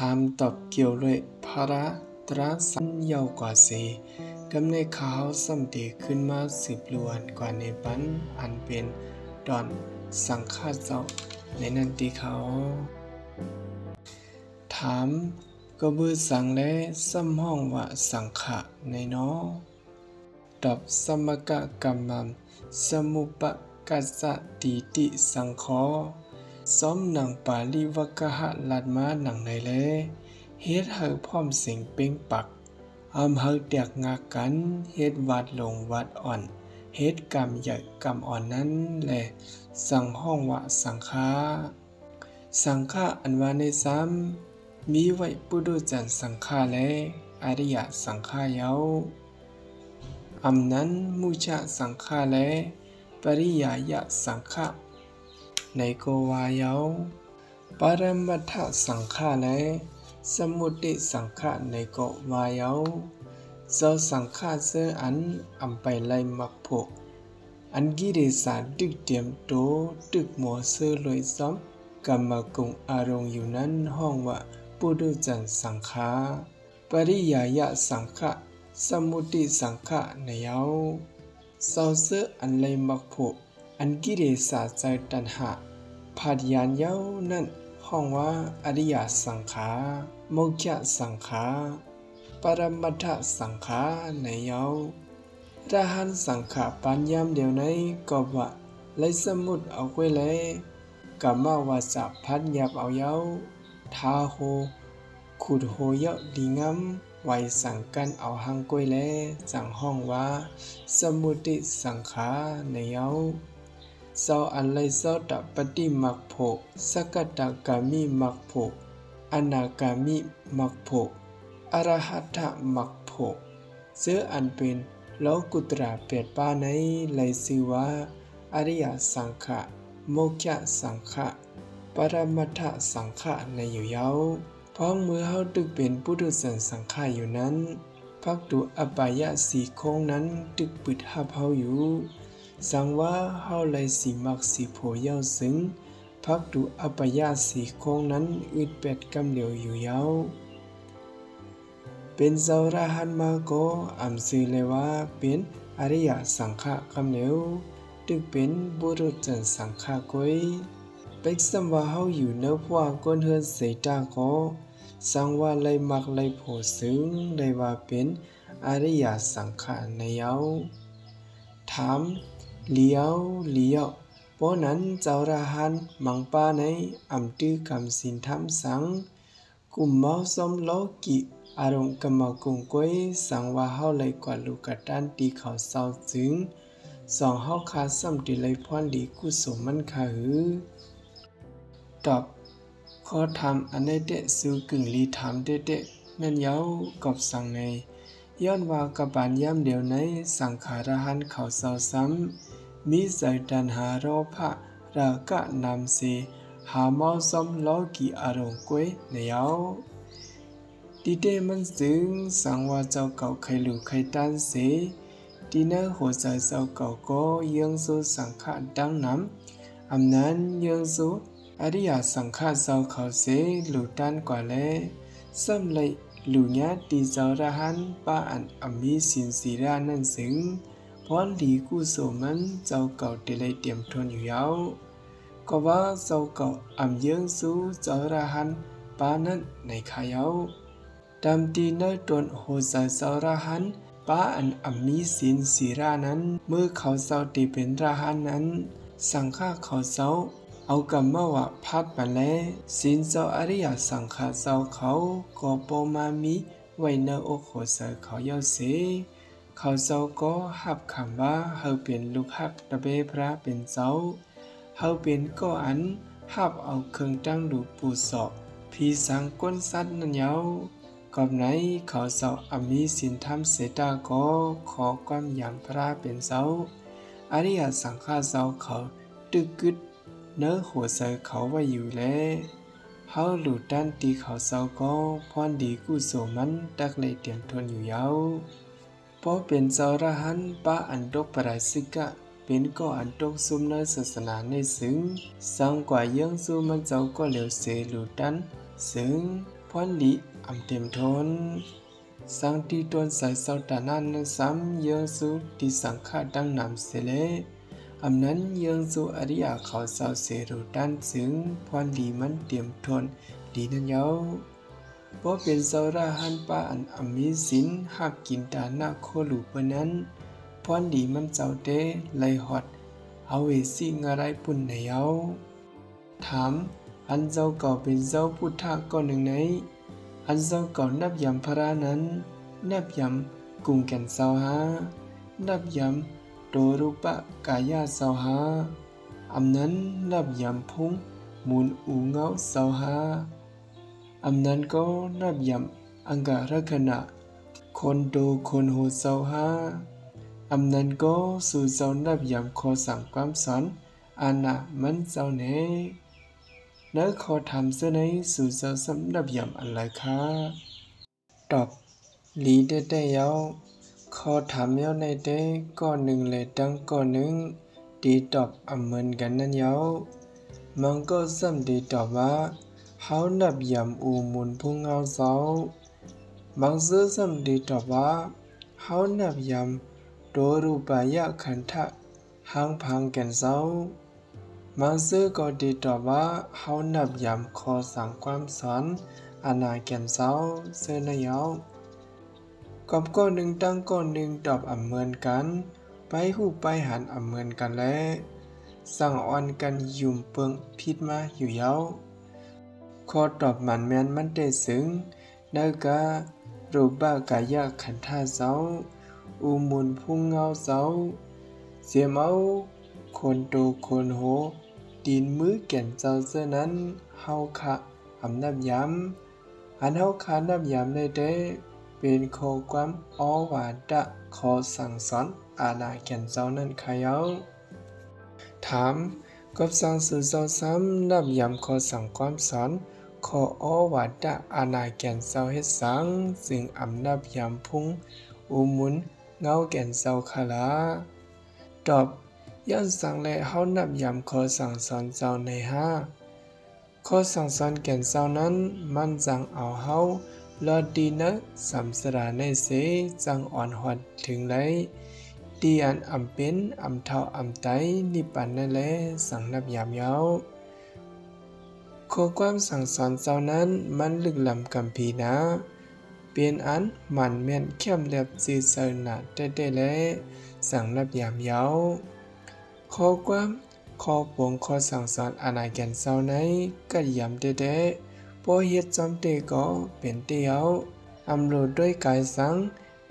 ถามตอบเกี่ยวเลยพระตราสัญยาวกว่าเสกำในขาวสำเดขึ้นมา10 ล้วนกว่าในปันอันเป็นดอนสังฆาเจ้าในนันติเขาถามก็บือสังและซ้ำห้องว่าสังขะในน้อตอบสมกะกัมมัมสมุปกัสสะติติสังขอซ้อมหนังปาลีวกหะลัดมาหนังในแลเฮ็ดเฮาพร้อมสิงเป้งปักอำเฮาแตกงากันเฮ็ดวัดลงวัดอ่อนเฮ็ดกรรมใหญ่กรรมอ่อนนั้นแลสังห้องว่าสังฆาสังฆาอันว่าในซ้ำมีไว้ปุถุจันสังฆาและอริยสังฆาเยาอำนั้นมุชะสังฆาและปริยายสังฆาในโกวาเยาปรมัตถสังฆาและสมุติสังฆาในโกวาเยาเจ้าสังฆาเสอันอำไปไล่มักโผอันกิริสาดึกเตรียมโตดึกหมอเสื้อลอยซ้อมกรรมกุงอารมณ์อยู่นั้นห้องว่าปุถุจันสังฆาปริยายสังฆาสมุติสังฆาในเยาเจ้าเสื้ออันไล่มักโผอันกิริสาใจตัณหาผาดยานเย้านั่นห้องว่าอริยสังขาโมฆะสังขาปรมัตถสังขาในเยาระหันสังขาปัญญามเดียวในก็ว่าไลสมุดเอาไว้เลยกรรมวาสะพัดหยับเอาเยาทาโหขุดโหเยาดีงามไว้สังกันเอาหังก้วยแลจังห้องว่าสมุติสังขาในเยาเจ้าอันไลเจ้าตปฏิมักโภสกตากามิมักโภอนาคามิมักโภอรหัตถมักโภเสื้ออันเป็นโลกุตระเปียดป้าในไลชื่อว่าอริยสังฆะโมฆะสังฆะปรมัตถสังฆะในอยู่เยาพ้องมือเฮาตึกเป็นปุถุชนสังฆะอยู่นั้นพักดูอบายะสีโค้งนั้นตึกปิดหับเฮาอยู่สังว่าเฮาไลสีมักสีโพเย้าซึ้งพักดูอบายะสีโค้งนั้นอึดเป็ดกำเหลียวอยู่เยาเป็นเจ้าราหันมาโกอำซื้อเลยว่าเป็นอริยสังฆะกำเหลียวตึกเป็นบุรุษจันสังฆะก้อยเป็กสัมว่าเฮาอยู่เนื้อพวกก้นเฮือนเสตาโกสังว่าไลมักไลโพซึ้งได้ว่าเป็นอริยสังฆะในเยาถามเลี้ยวป้อนั้นเจ้าราหันมังป้าในอำตื้อกำสินทำสังกุมเมาสมโลกิอารมณ์กรรมกุงก้อยสังว่าเฮาไลกว่าลูกกะตันตีเขาเศร้าจึงสองเฮาคาซ้ำติไลพรดีกุศลมันคาหือตอบขอถามอันใดเดะสู่กึ่งลีถามเดะนั่นเยากอบสังในย้อนว่ากะบานย่ำเดียวในสังขารหันเขาเศร้าซ้ำมีใจดันหาโรภะรากะนำเสหาเมาสมโลกีอารมณ์ก้อยในเยาดีเดมันซึ่งสังว่าเจ้าเก่าใครหลู่ใครตันเสดีเนอหัวใจเจ้าเก่าก็ยังสู้สังขารดังน้ำอำนั้นยังสู้อริยสังฆาเจ้าเขาเสหลู่ตันกว่าแลซ้ำเลยหลู่ญาติเจ้าระหันป้าอันอมีสินสีรานั่นซึ่งพรดีกุศลมันเจ้าเก่าเตเลยเตรียมทนอยู่ยาวก็ว่าเจ้าเก่าอำยังสู้เจ้าระหันป้านั้นในขายาวตามตีเนตวนโหใจเจ้าระหันป้าอันอมีสินสีรานั้นเมื่อเขาเจ้าตีเป็นระหันนั้นสังฆาเขาเจ้าเอากรรมว่าพัดมาแล้วสินเจ้าอริยสังฆาเจ้าเขาก็ปมามีไว้ในอกโหใจเขาเยาเสเขาเจ้าก็หับคำว่าเฮาเป็นลูกหักตะเบพระเป็นเจ้าเฮาเป็นก็อันหับเอาเครื่องตั้งดูปูสอบพีสังก้นสัตว์นั่นเยากอบไหนเขาเจ้าอมีสินธรรมเสตาก็ขอความยำพระเป็นเจ้าอริยสังฆาเจ้าเขาตึกกึดเนื้อหัวใจเขาไว้อยู่แล้วเฮาหลุดด้านตีเขาเจ้าก็พรดีกุศลมันตักเลยเตรียมทนอยู่ยาวเพราะเป็นเจ้าระหันป้าอันตกปราศิกะเป็นก็อันตกซุมในศาสนาในซึ้งสังกว่ายังสู้มันเจ้าก็เหลียวเสหลุดด้านซึ้งพ อนหลีอำเต็มทนสังตีตวนสายเศร้าตานันซ้ำเยืองสูติสังฆาดังนำเสเลอำนั้นเยืองสูอริยเขาเศร้าเสรุดันซึ่งพอนหลีมันเตรียมทนดีนั้นเยาเพราะเป็นเศร้าราหันป้าอันอมีสินหักกินตาหน้าโคลูเปนั้นพอนหลีมันเจ้าเตไลหอดเอาเวสิงอะไรปุ่นในเยาถามอันเจ้าเก่าเป็นเจ้าพุทธะก็หนึ่งไหนอันเจ้าเก่านับยำพระนั้นนับยำกุงแก่นเศร้าหานับยำโดรูปะกายาเศร้าหาอำนั้นนับยำพุงมูลอูเงาเศร้าหาอำนั้นก็นับยำอังการขณะคนโดคนโหเศร้าหาอำนั้นก็สู่เจ้านับยำขอสั่งความสอนอาณามันเจ้าเนเนื้อขอทำเสื้อในสู่เจ้าสำนับยำอะไรคะตอบหลีเด้เยาขอถามเยาในเด้ก่อนหนึ่งเลยดังก่อนหนึ่งดีตอบอำเหมือนกันนั่นเยามันก็ซ้ำดีตอบว่าเฮานับยำอูมุนพุ่งเฮาเจ้าบางซื้อซ้ำดีตอบว่าเฮานับยำโดรูปายะขันธะหางพังแก่นเจ้ามังซื้อก็ดีตอบว่าเฮานับยำขอสั่งความสอนอาณาแก่นเจ้าเสื้อนายาวกับก้อนหนึ่งตั้งก้อนหนึ่งตอบอำเหมือนกันไปหูไปหันอำเหมือนกันและสั่งอ่อนกันยุ่มเปิงพิดมาอยู่เย้าขอตอบมันแมนมันได้ซึ้งนาการูปากายะขันธาเจ้าอุมุนพุ่งเงาเจ้าเสียเมาคนโตคนโหตีนมือแก่นเจ้าเสื้อนั้นเฮาคะอำนับย้ำอันเฮาคะนับย้ำในเด้เป็นข้อความอวาดะขอสั่งสอนอาณาแก่นเจ้านั้นขยาวถามกับสั่งสื่อเจ้าซ้ำนับย้ำขอสั่งความสอนขออวาดะอาณาแก่นเจ้าเฮ็ดสังซึ่งอำนับย้ำพุ่งอุมุนเงาแก่นเจ้าคลาตอบย้อนสั่งและเฮานับย้ำขอสั่งสอนเจ้าในข้อสั่งสอนแก่นเจ้านั้นมันจังเอาเฮาลอดีนะสัมสราในเสจังอ่อนหอดถึงไรดีอันอำเป็นอำเท่าอำไตนิปันนั่นแลสั่งนับยามเยาข้อความสั่งสอนเจ้านั้นมันลึกล้ำกัมพีนะเป็นอันมันแม่นเข้มแหลบจีเสนาได้และสั่งนับยามเยาข้อความข้อปวงข้อสั่งสอนอาณาแก่นเจ้าในกัดยำได้พอเฮ็ดจอมเตก็เป็นเตียวอำโลดด้วยกายสัง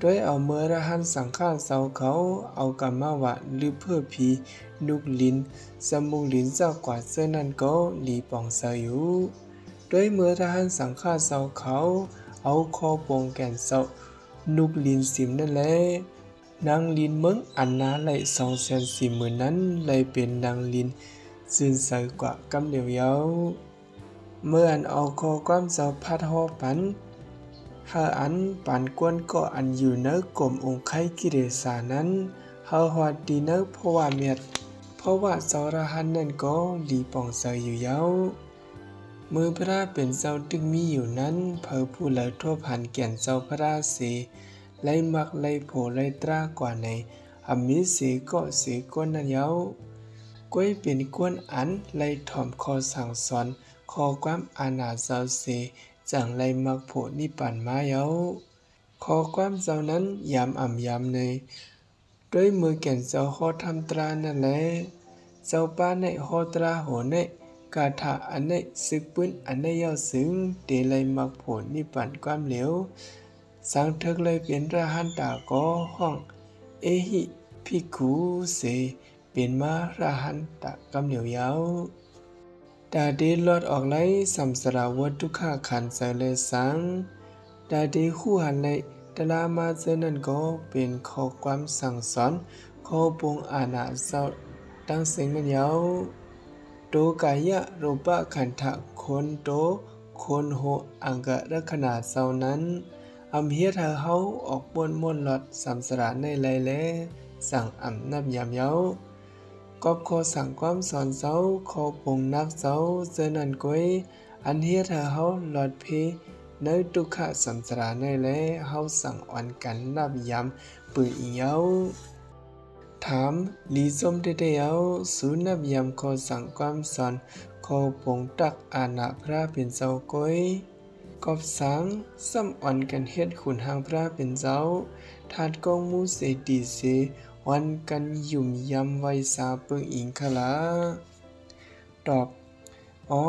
ด้วยเอาเมื่อระหันสังฆาเสาเขาเอากรรมวะหรือเพื่อผีนุกลินสมุงลินเจ้ากว่าเสื้อนั้นก็หลีป่องเสยอยู่ด้วยเมื่อระหันสังฆาเสาเขาเอาคอปงแก่นเสานุกลินสิมนั่นแหละนางลินเมืองอันนาไหล240,000นั้นเลยเป็นนางลินซึ่งเสยกว่ากำเหลียวเยาเมื่ออันเอาคอความเจ้าพัดหอปันหาอันปานกวนก็อันอยู่เนื้อกลมองค์ไข่กิเลสานั้นเฮาหอดดีเนื้อเพราะว่าเมียดเพราะว่าเจ้าระหันนั่นก็หลีป่องเสยอยู่เย้ามือพระเป็นเจ้าตึงมีอยู่นั้นเผอผู้เหลือทั่วพันแก่นเจ้าพระเสไล่มักไล่โผไล่ตรากว่าในอมิเสก็เสก้นนั่นเย้าก้อยเป็นกวนอันไล่ถ่อมคอสั่งสอนขอความอาณาเจ้าเสจังไลมักโผนิปันมาเยาขอความเจ้านั้นยามอ่ำยามเนยด้วยมือแก่นเจ้าขอทำตรานั่นแหละเจ้าป้าในขอตราโหในกาถาอันในซึกปื้นอันในเย้าซึ้งเตไลมักโผนิปันความเหลวสังเถิกเลยเป็นระหันตาก็ห้องเอหิภิกขุเสเป็นมาระหันตากำเหลียวเยาดาเดลอดออกไล่สัมสราวัตทุกขาขันเสเลสังดาเดคู่หันในตลามาเจนั้นก็เป็นข้อความสั่งสอนข้อปวงอาณาเจ้าตั้งเสียงนั้นเยาโตกายะรูปะขันธะคนโตคนโหอังกะรักขณาเจ้านั้นอำเฮียเธอเฮาออกบนมนหลอดสัมสราในไลแลสั่งอำนับยามเยากอบขอสั่งความสอนเจ้าขอปงนักเจ้าเจอนันก้อยอันเฮียเธอเฮาหลอดเพ เนื้อตุขะสัมสราในและเฮาสั่งอ่อนกันนับยำปืนอีเยาถามลีส้มเดเยาสูนับยำขอสั่งความสอนขอปงตักอาณาพระเป็นเจ้าก้อยกอบสังซ้ำอ่อนกันเฮ็ดขุนหางพระเป็นเจ้าทาดกองมูเสดีเสวันกันยุ่มยำไว้สาเปิงอิงคลาตอบอ๋อ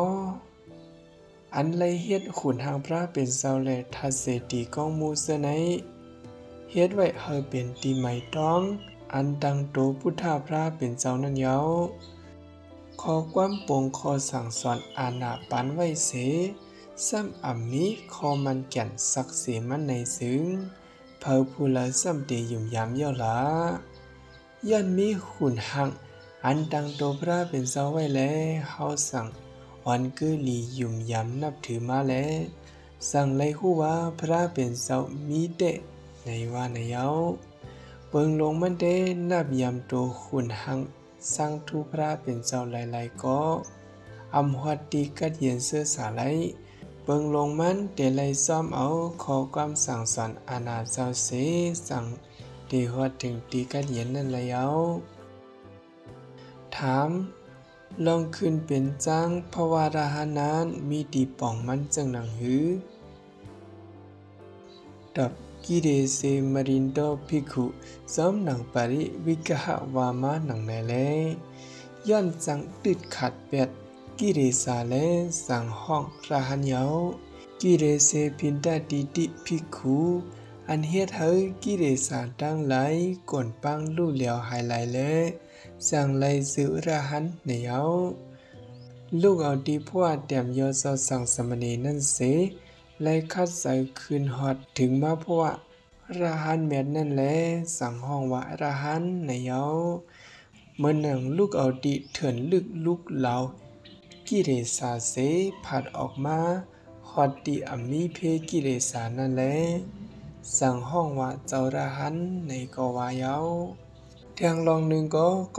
อันไรเฮ็ดขุนหางพระเป็นเจ้าแลทัดเสตีกองมูเสไหนเฮ็ดไว้เฮาเป็นตีใหม่ต้องอันดังโตพุทธาพระเป็นเจ้านั่นเยาขอความปงขอสั่งสอนอาณาปันไว้เสซ้ำอ่ำมีขอมันแก่นสักเสมันในซึ้งเผาผู้ละซ้ำเตยุ่มยามเย่าละยันมีขุนหังอันดังโตพระเป็นเจ้าไว้แล้วเฮาสั่งวันคือลียุ่มยามนับถือมาแล้วสั่งไล่ฮู้ว่าพระเป็นเจ้ามีเตะในว่าในเยาเปิงลงมันเดนับยามโตขุนหังสร้างทุพระเป็นเจ้าหลายๆก็อำหัดดีกัดเย็นเสื้อสาไลเปิงลงมันเดลัยซ้อมเอาขอความสั่งสอนอาณาเจ้าเสสั่งเดหัดถึงตีกัดเย็นนั่นเลยเอาถามลองขึ้นเป็นจ้างภวาราหานานมีดีป่องมันจังหนังหือดับกิเรเซมรินโตภิกขุซ้อมหนังปริวิกหะวามาหนังในแลย้อนจังติดขัดเป็ดกิเรสาและสังห้องราหันเยากิเรเซพินดาดิติภิกขุอันเฮ็ดเฮกิเรสาตั้งไหลก่อนปังลู่เหลียวหายไหลและสั่งไหลสือราหันในเยาลูกเอาดีพวดเตรียมยอสั่งสมณีนั่นเสไล่คัดใส่คืนฮอดถึงมาเพราะว่าราหันแม่นนั่นแหละสั่งห้องว่าราหันในเยาเมื่อหนังลูกเอาดีเถื่อนลึกลุกเหลากิเลสาเสผัดออกมาฮอดดีอมีเพกิเลสานั่นแหละสั่งห้องว่าเจ้าราหันในกวาเยาทางลองหนึ่ง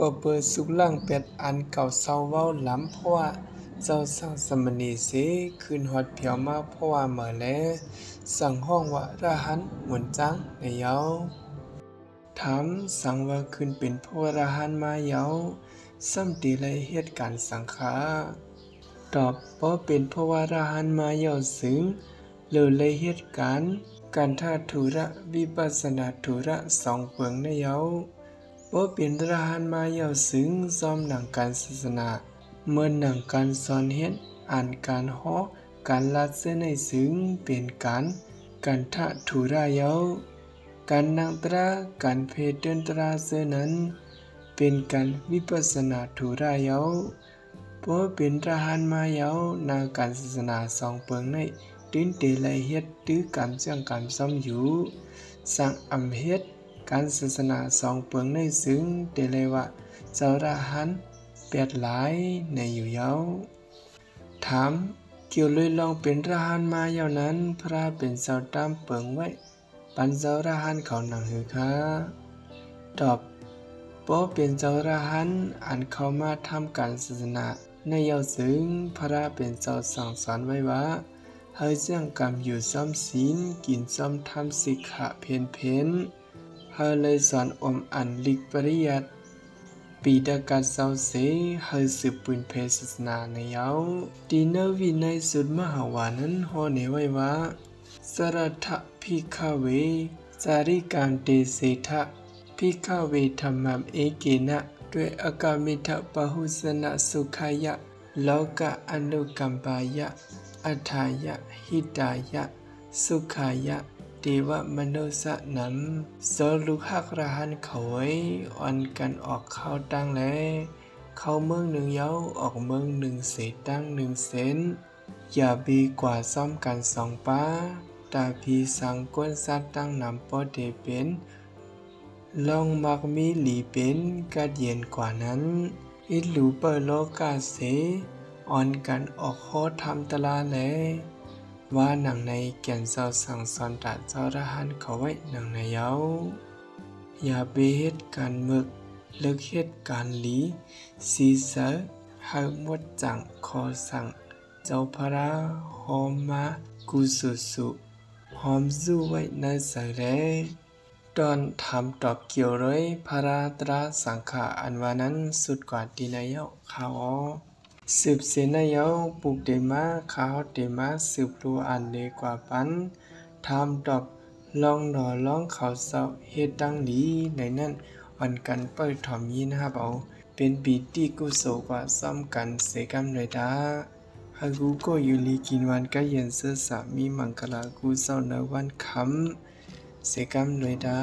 ก็เปิดสุกล่างเป็ดอันเก่าเศร้าเว้าล้ำเพราะว่าเจ้าสั่งสมณีเสคืนฮอดเพียวมาเพราะว่าเมื่อแล้วสั่งห้องว่าราหันหมุนจังในเยาถามสั่งว่าคืนเป็นพระราหันมาเยาซ้ำตีเลยเหตุการณ์สังขารตอบเพราะเป็นพระราหันมาเยาซึ้งเลยเหตุการท่าธุระวิปัสสนาธุระสองเปิงในเยาเพราะเป็นราหันมาเยาซึ้งซ้อมหนังการศาสนาเมื่อหนังการสอนเฮ็ดอ่านการฮอการลัดเส้นในซึ้งเป็นการท่าธุระเยาการนังตราการเพศเดินตราเสนั้นเป็นการวิปัสสนาธุระเยาเพราะเป็นราหันมาเยานาการศาสนาสองเปิงในดิ้นเตลัยเฮ็ดตื้อกรรมจังกรรมซ้อมอยู่สั่งอำเฮ็ดการศาสนาสองเปิงในซึ้งเตลัยว่าเจ้าราหันเปียดหลายในอยู่เยาถามเกี่ยวเลยลองเป็นราหันมาเยานั้นพระเป็นเจ้าตามเปิงไว้ปันเจ้าราหันเขาหนังหือคะตอบเพราะเป็นเจ้าราหันอันเข้ามาทำการศาสนาในเยาซึ้งพระเป็นเจ้าสั่งสอนไว้ว่าเฮาจังกรรมอยู่ซ้อมศีลกินซ้อมทำสิกขะเพนเฮาเลยสอนอันลิกปริยัติปีดกัดเศร้าเสเฮาสืบปืนเพศาสนาในเยาดีเนวินัยสุดมหาวานั้นฮอเนไว้ว่าสรัทภิกขเวจาริการเตเสทะภิกขเวธรรมัมเอเกนะด้วยอากามิทปะหุสนะสุขายะโลกะอนุกัมปายะอัฏฐายะหิตายะสุขายะเทวมนุสะนั้นโสลุหักราหันเขาไว้อ่อนกันออกเข้าตั้งแล้วเข้าเมืองหนึ่งเย้าออกเมืองหนึ่งเศษตั้งหนึ่งเซนอย่าบีกว่าซ้อมกันสองป้าตาพีสังกวนสัตตั้งนำปอเดเป็นลองมักมีหลีเป็นกัดเย็นกว่านั้นอิลูเปโลกาเสอ่อนกันออกโคทำตลาแลว่าหนังในแก่นเจ้าสั่งสอนตาเจ้าราหันเขาไว้หนังในเย้าอย่าเบเหตุการเมึกเลิกเหตุการหลีซีเซอร์ให้หมดจังขอสั่งเจ้าพระโฮมา กูสุสุหอมสู้ไว้ในใส่แลตอนทำตอบเกี่ยวเลยพาราตราสังขะอันวานั้นสุดกว่าดีนายกเขาสืบเสนายกปุกเดมาเขาเดมาสืบรู้อันเลกว่าปันทำตอบลองหนอลองเขาเศร้าเฮ็ดดังดีในนั้นวันกันเปิดถอมยีนะครับเอาเป็นปีที่กุโสกว่าซ้ำกันเสกำเลยดาหากูก็อยู่ลีกินวันก็เย็นเสื้อสามีมังกลากูเศร้าในวันคำเสกำเลยดา